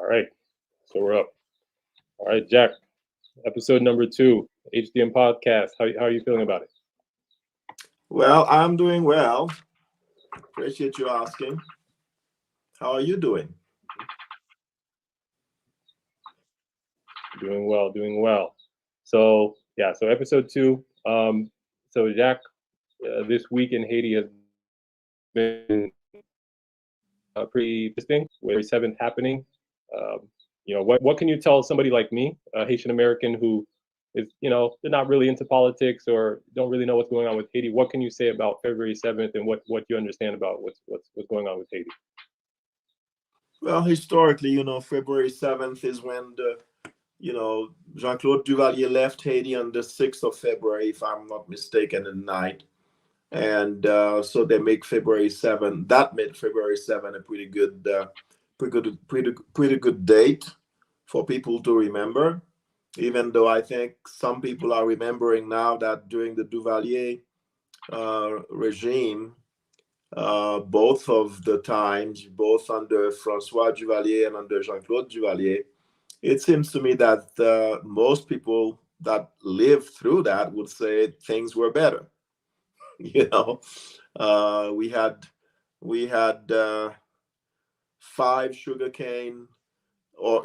All right, so we're up. All right, Jack, episode number 2, HDM podcast. How are you feeling about it? Well, I'm doing well. Appreciate you asking. How are you doing? Doing well, doing well. So yeah, so episode 2. So Jack, this week in Haiti has been pretty interesting with February 7th happening. Um, what can you tell somebody like me, a Haitian American who is, they're not really into politics or don't really know what's going on with Haiti? What can you say about February 7th and what you understand about what's going on with Haiti? Well, historically, February 7th is when Jean-Claude Duvalier left Haiti on the 6th of February, if I'm not mistaken, at night. And so they make February 7th. That made February 7th a pretty good date for people to remember. Even though I think some people are remembering now that during the Duvalier regime, both of the times, both under Francois Duvalier and under Jean-Claude Duvalier, it seems to me that most people that lived through that would say things were better. We had 5 sugarcane, or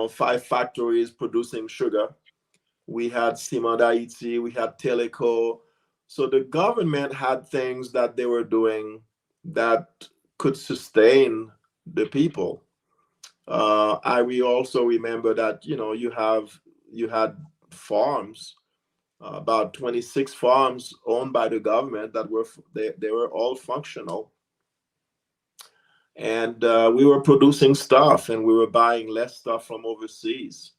5 factories producing sugar. We had Ciment d'Haïti, we had Teleco. So the government had things that they were doing that could sustain the people. We also remember that you had farms, about 26 farms owned by the government that they were all functional, and we were producing stuff, and we were buying less stuff from overseas.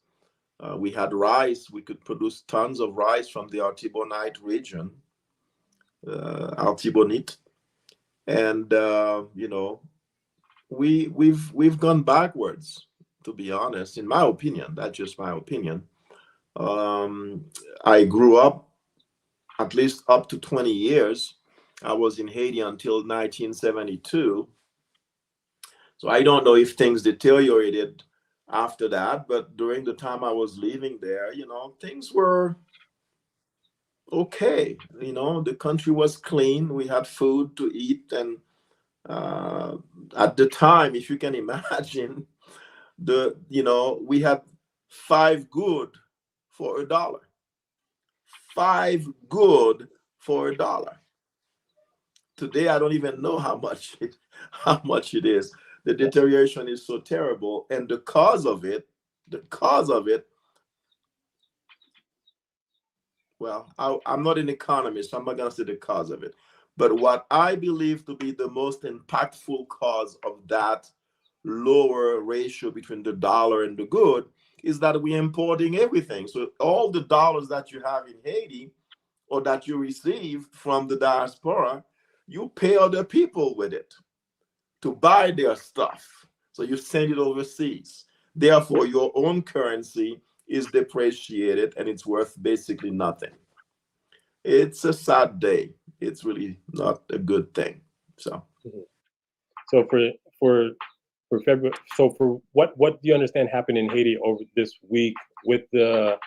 We had rice. We could produce tons of rice from the Artibonite region, Artibonite, and we've gone backwards, to be honest. In my opinion, that's just my opinion. I grew up at least up to 20 years. I was in Haiti until 1972. So I don't know if things deteriorated after that, but during the time I was living there, things were okay. The country was clean. We had food to eat. And at the time, if you can imagine, we had 5 good for $1. 5 good for $1. Today, I don't even know how much it is. The deterioration is so terrible, and the cause of it. Well, I'm not an economist, so I'm not going to say the cause of it. But what I believe to be the most impactful cause of that lower ratio between the dollar and the good is that we're importing everything. So all the dollars that you have in Haiti or that you receive from the diaspora, you pay other people with it to buy their stuff. So you send it overseas. Therefore, your own currency is depreciated and it's worth basically nothing. It's a sad day. It's really not a good thing. So, So for February, so for what do you understand happened in Haiti over this week with the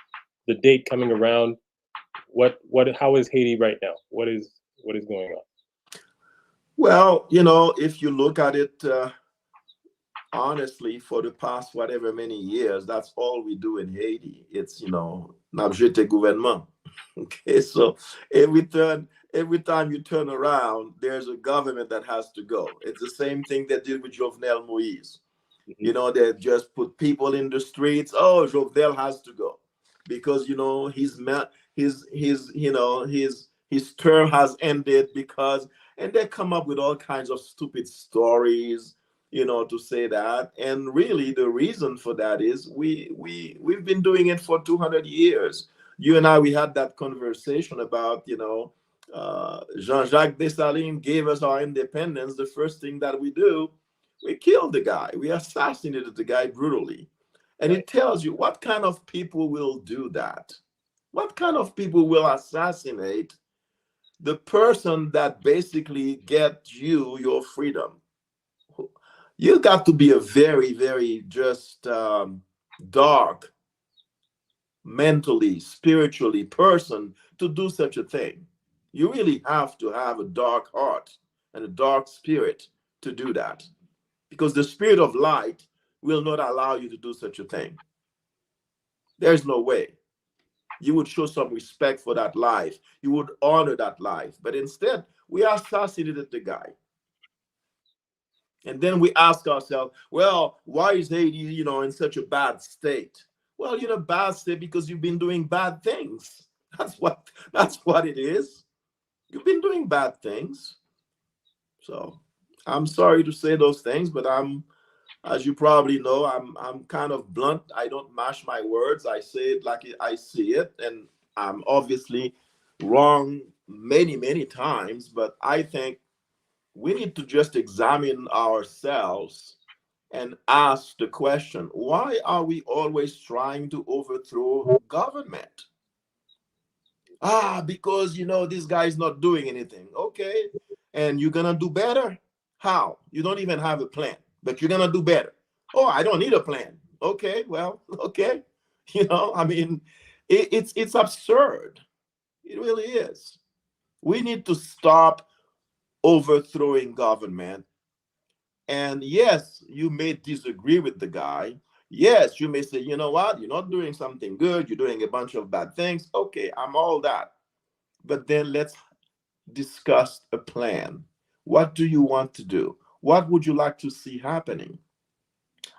date coming around? How is Haiti right now? What is going on? well, if you look at it honestly, for the past whatever many years, that's all we do in Haiti. It's n'abjete gouvernement. Okay, so every time you turn around, there's a government that has to go. It's the same thing they did with Jovenel Moïse. They just put people in the streets. Oh, Jovenel has to go because his term has ended because, and they come up with all kinds of stupid stories, to say that. And really, the reason for that is we've been doing it for 200 years. You and I, we had that conversation about, Jean-Jacques Dessalines gave us our independence. The first thing that we do, we killed the guy. We assassinated the guy brutally. And it tells you what kind of people will do that. What kind of people will assassinate the person that basically gets you your freedom? You got to be a very, very just dark, mentally, spiritually person to do such a thing. You really have to have a dark heart and a dark spirit to do that, because the spirit of light will not allow you to do such a thing. There's no way. You would show some respect for that life. You would honor that life. But instead, we assassinated the guy. And then we ask ourselves, well, why is Haiti, in such a bad state? Well, you're in a bad state because you've been doing bad things. That's what it is. You've been doing bad things. So I'm sorry to say those things, but as you probably know, I'm kind of blunt. I don't mash my words. I say it like I see it, and I'm obviously wrong many, many times, but I think we need to just examine ourselves and ask the question, why are we always trying to overthrow government? Because this guy's not doing anything. Okay. And you're gonna do better? How? You don't even have a plan, but you're gonna do better. Oh, I don't need a plan. Okay, well, okay. I mean, it's absurd. It really is. We need to stop overthrowing government. And yes, you may disagree with the guy. Yes, you may say, you know what, you're not doing something good, you're doing a bunch of bad things. Okay, I'm all that. But then let's discuss a plan. What do you want to do? What would you like to see happening?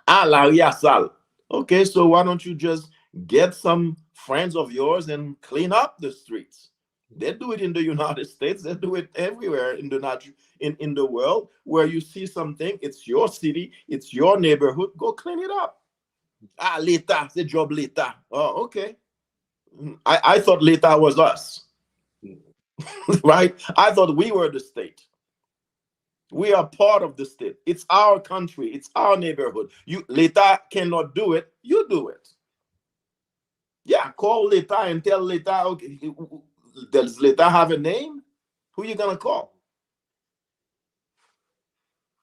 La Riasal. Okay, so why don't you just get some friends of yours and clean up the streets? They do it in the United States. They do it everywhere in the world. Where you see something, it's your city, it's your neighborhood. Go clean it up. L'État, c'est job l'État. Oh, okay. I thought l'État was us, right? I thought we were the state. We are part of the state. It's our country. It's our neighborhood. L'État cannot do it. You do it. Yeah, call l'État and tell l'État, okay, does l'État have a name? Who are you going to call?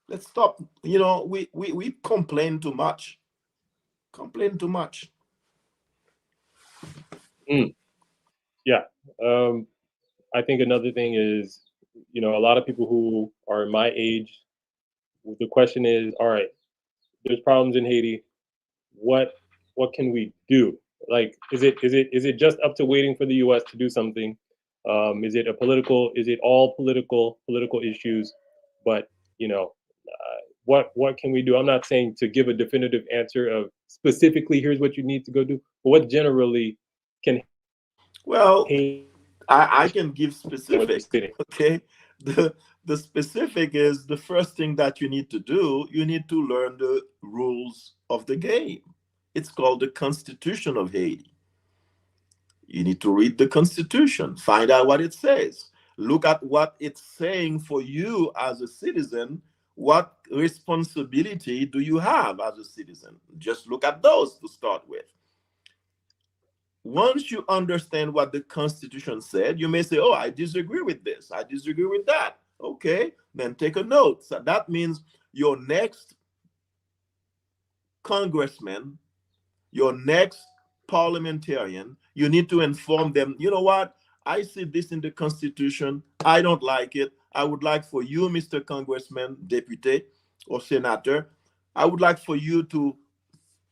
Let's stop. We complain too much. Complain too much. Yeah. I think another thing is, a lot of people who are my age, the question is, all right, there's problems in Haiti. What can we do? Like, is it just up to waiting for the U.S. to do something? Is it all political issues? But what can we do? I'm not saying to give a definitive answer of specifically here's what you need to go do, but what generally can Well, Haiti I can give what they're specific. sitting? Okay. The specific is the first thing that you need to do. You need to learn the rules of the game. It's called the Constitution of Haiti. You need to read the Constitution, find out what it says, look at what it's saying for you as a citizen. What responsibility do you have as a citizen? Just look at those to start with. Once you understand what the Constitution said, you may say, oh, I disagree with this, I disagree with that. Okay, then take a note. So that means your next congressman, your next parliamentarian, you need to inform them, you know what? I see this in the Constitution. I don't like it. I would like for you, Mr. Congressman, deputy, or senator, I would like for you to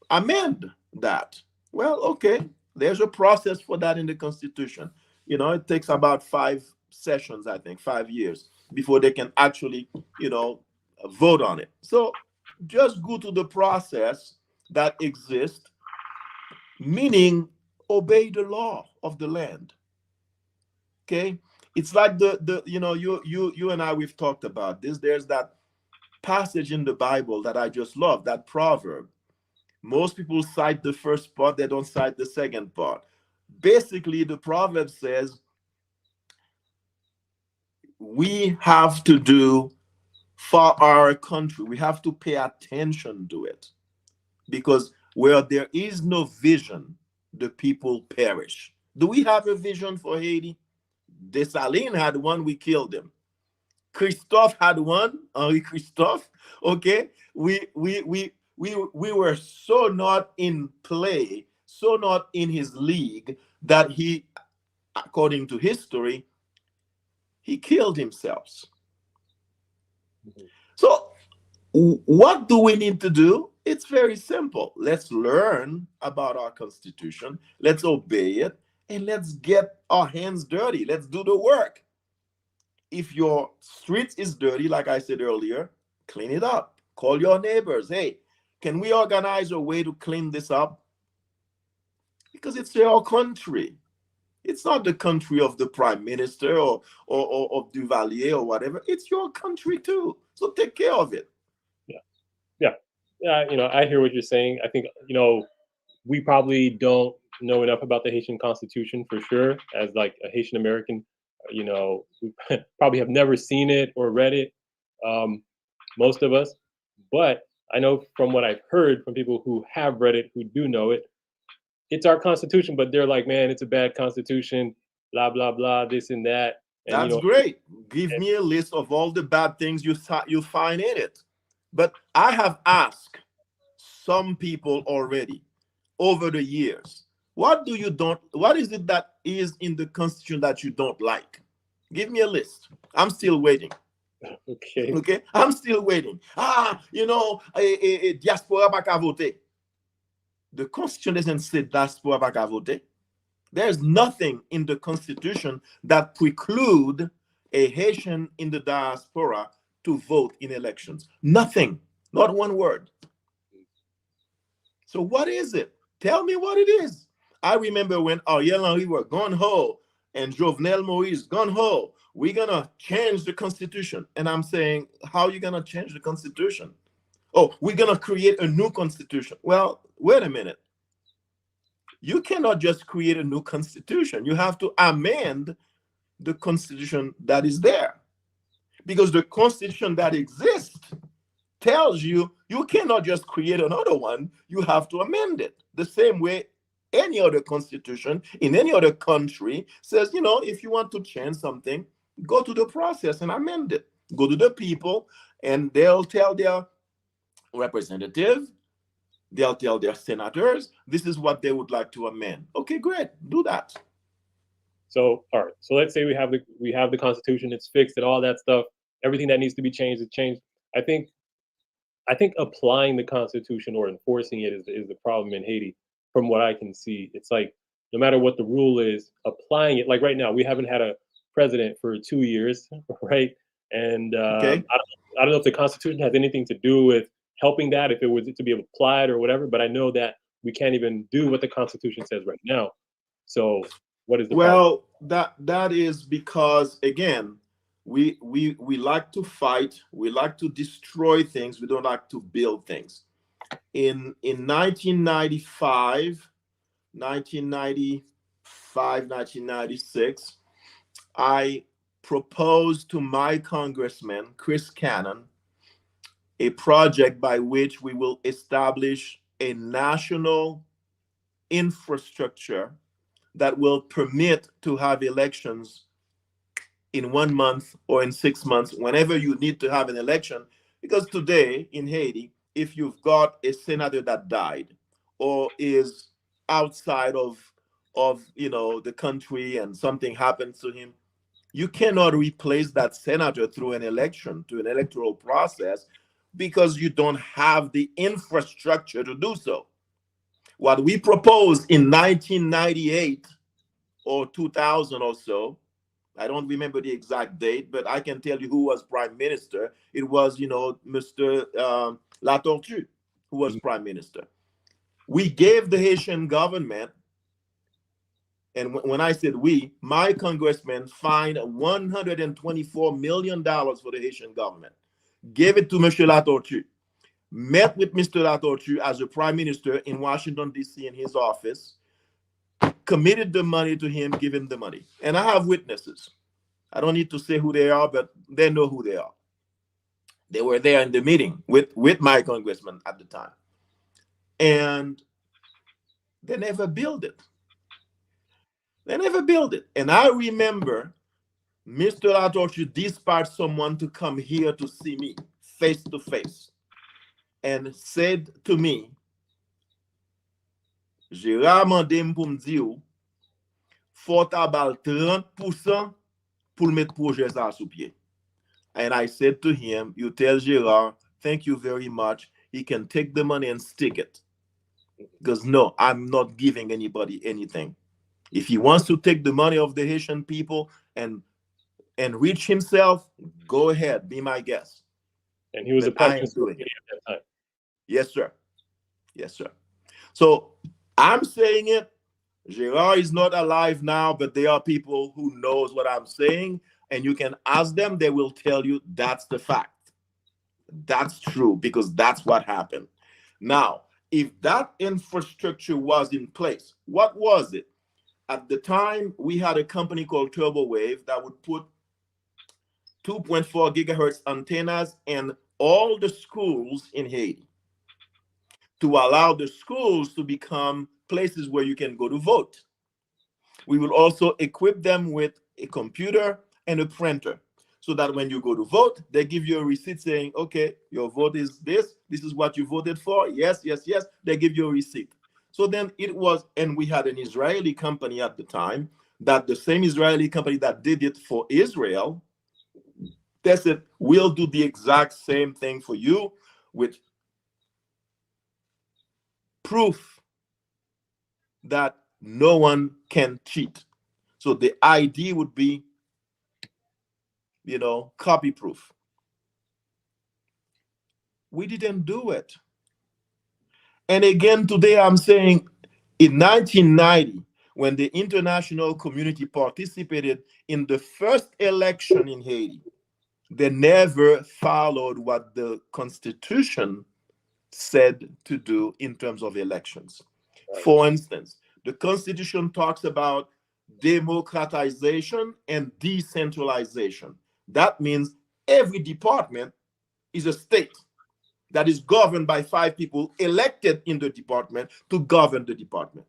amend that. Well, okay, there's a process for that in the Constitution. It takes about 5 sessions, I think, 5 years before they can actually, vote on it. So just go to the process that exists, meaning obey the law of the land. Okay, it's like you and I, we've talked about this. There's that passage in the Bible that I just love, that proverb. Most people cite the first part, they don't cite the second part. Basically, the proverb says we have to do for our country, we have to pay attention to it, because where there is no vision, the people perish. Do we have a vision for Haiti? Dessalines had one, we killed him. Christophe had one, Henri Christophe. Okay, we were so not in play, so not in his league, that he, according to history, he killed himself. Mhm. So what do we need to do? It's very simple. Let's learn about our constitution, let's obey it, and let's get our hands dirty. Let's do the work. If your street is dirty, like I said earlier, clean it up. Call your neighbors. Hey, can we organize a way to clean this up? Because it's your country. It's not the country of the prime minister or of Duvalier or whatever. It's your country too. So take care of it. Yeah, yeah, yeah. I hear what you're saying. I think we probably don't know enough about the Haitian Constitution for sure. As like a Haitian American, we probably have never seen it or read it. Um, most of us, but I know from what I've heard from people who have read it, who do know it, it's our Constitution. But they're like, man, it's a bad Constitution. Blah blah blah. This and that, and That's great. Give me a list of all the bad things you find in it. But I have asked some people already over the years, what is it that is in the Constitution that you don't like? Give me a list. I'm still waiting. okay, Okay, I'm still waiting. Diaspora pas qu'à voter. The Constitution doesn't say diaspora pas qu'à voter. There's nothing in the Constitution that preclude a Haitian in the diaspora to vote in elections. Nothing. Not one word. So what is it? Tell me what it is. I remember when Ariel Henry were gun ho and Jovenel Moïse gun ho. We're gonna change the Constitution, and I'm saying, how are you gonna change the Constitution? Oh, we're gonna create a new Constitution. Well, wait a minute. You cannot just create a new Constitution. You have to amend the Constitution that is there, because the Constitution that exists tells you you cannot just create another one. You have to amend it the same way any other constitution in any other country says, if you want to change something, go to the process and amend it. Go to the people, and they'll tell their representative, they'll tell their senators, this is what they would like to amend. Okay, great, do that. So all right. So let's say we have the Constitution. It's fixed and all that stuff. Everything that needs to be changed is changed. I think applying the Constitution or enforcing it is the problem in Haiti. From what I can see, it's like no matter what the rule is, applying it. Like right now, we haven't had a president for 2 years, right? And Okay. I don't know if the Constitution has anything to do with helping that, if it was to be applied or whatever. But I know that we can't even do what the Constitution says right now. So what is the problem? Well, that is because, again, we like to fight, we like to destroy things, we don't like to build things. In 1995, 1996, I proposed to my congressman, Chris Cannon, a project by which we will establish a national infrastructure that will permit to have elections in 1 month or in 6 months, whenever you need to have an election. Because today in Haiti, if you've got a senator that died or is outside of the country and something happens to him, you cannot replace that senator through an election, to an electoral process, because you don't have the infrastructure to do so. What we proposed in 1998 or 2000 or so, I don't remember the exact date, but I can tell you who was prime minister. It was, Mr. La Tortue, who was prime minister. We gave the Haitian government, and when I said we, my congressman fined $124 million for the Haitian government. Gave it to Mr. La Tortue. Met with Mr. La Tortue as a prime minister in Washington, D.C. in his office. Committed the money to him, give him the money. And I have witnesses. I don't need to say who they are, but they know who they are. They were there in the meeting with my congressman at the time. And they never built it. They never built it. And I remember Mr. La Tortue dispatched someone to come here to see me face to face and said to me, Gérard mandem pour me dire, faut tabal 30% pour mettre projet ça sous pied. And I said to him, you tell Gérard, thank you very much. He can take the money and stick it. Because no, I'm not giving anybody anything. If he wants to take the money of the Haitian people and enrich himself, go ahead, be my guest. And he was But a part I of am the doing it. at that time. Yes, sir. Yes, sir. So I'm saying it. Gérard is not alive now, but there are people who knows what I'm saying, and you can ask them. They will tell you that's the fact. That's true because that's what happened. Now, if that infrastructure was in place, what was it? At the time, we had a company called Turbo Wave that would put 2.4 gigahertz antennas in all the schools in Haiti to allow the schools to become places where you can go to vote. We will also equip them with a computer and a printer so that when you go to vote, they give you a receipt saying, okay, your vote is this. This is what you voted for. Yes, yes, yes. They give you a receipt. So then it was, and we had an Israeli company at the time, that the same Israeli company that did it for Israel, they said, we'll do the exact same thing for you with proof that no one can cheat. So the ID would be, copy proof. We didn't do it. And again, today I'm saying in 1990, when the international community participated in the first election in Haiti, they never followed what the Constitution said to do in terms of elections. Right. For instance, the Constitution talks about democratization and decentralization. That means every department is a state that is governed by 5 people elected in the department to govern the department.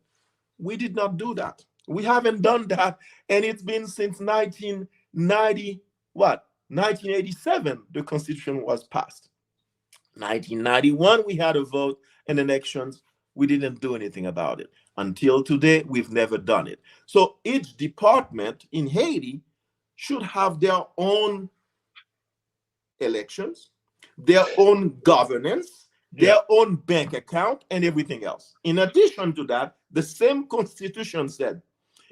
We did not do that. We haven't done that, and it's been since 1990, 1987, the Constitution was passed. 1991, we had a vote and elections. We didn't do anything about it. Until today, we've never done it. So each department in Haiti should have their own elections, their own governance, their own bank account, and everything else. In addition to that, the same Constitution said,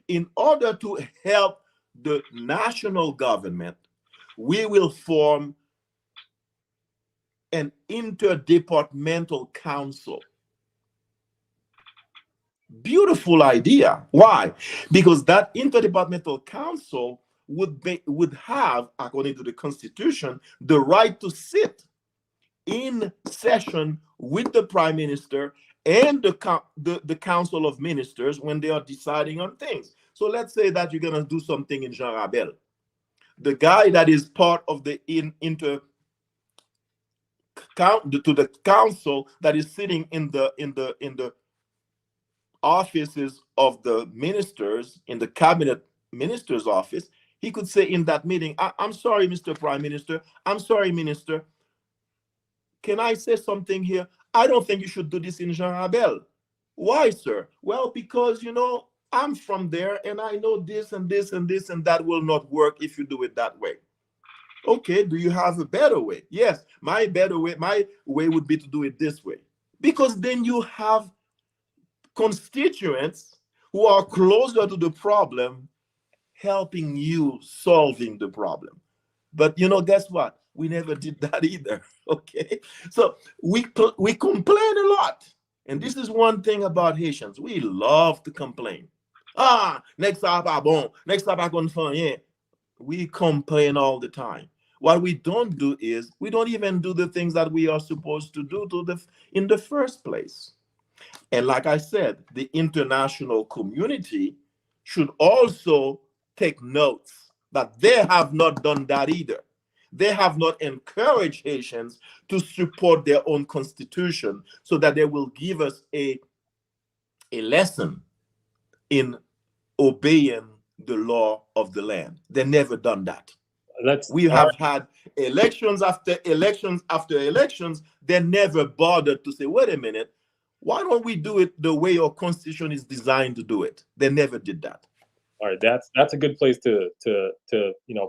in order to help the national government, we will form an interdepartmental council. Beautiful idea. Why? Because that interdepartmental council would have, according to the Constitution, the right to sit in session with the prime minister and the council of ministers when they are deciding on things. So let's say that you're going to do something in Jean Rabel. The guy that is part of the the council that is sitting in the offices of the ministers, in the cabinet minister's office, he could say in that meeting, I'm sorry, Mr. Prime Minister, I'm sorry, Minister, can I say something here? I don't think you should do this in Jean Rabel. Why, sir? Well, because, I'm from there and I know this and this and this, and that will not work if you do it that way. Okay, do you have a better way? Yes, my way would be to do it this way. Because then you have constituents who are closer to the problem helping you solving the problem. But guess what? We never did that either. Okay, so we complain a lot, and this is one thing about Haitians: we love to complain. Next time pas bon, next time pas qu'on fait rien. We complain all the time. What we don't do is we don't even do the things that we are supposed to do in the first place. And like I said, the international community should also take notes that they have not done that either. They have not encouraged Haitians to support their own constitution so that they will give us a lesson in obeying the law of the land. They never done that. We have had elections after elections after elections. They never bothered to say, wait a minute, why don't we do it the way your constitution is designed to do it? They never did that. All right, that's a good place to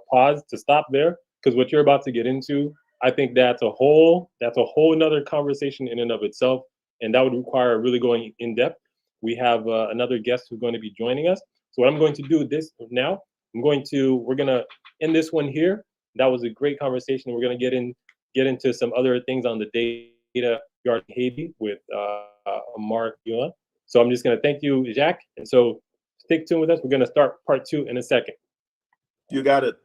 pause, to stop there, because what you're about to get into, I think that's a whole nother conversation in and of itself, and that would require really going in depth. We have another guest who's going to be joining us. So what I'm going to do this now, we're gonna end this one here. That was a great conversation. We're gonna get into some other things on the data yard in Haiti with Mark Yuan. So I'm just gonna thank you, Jacques, and so stick tuned with us. We're going to start part 2 in a second. You got it.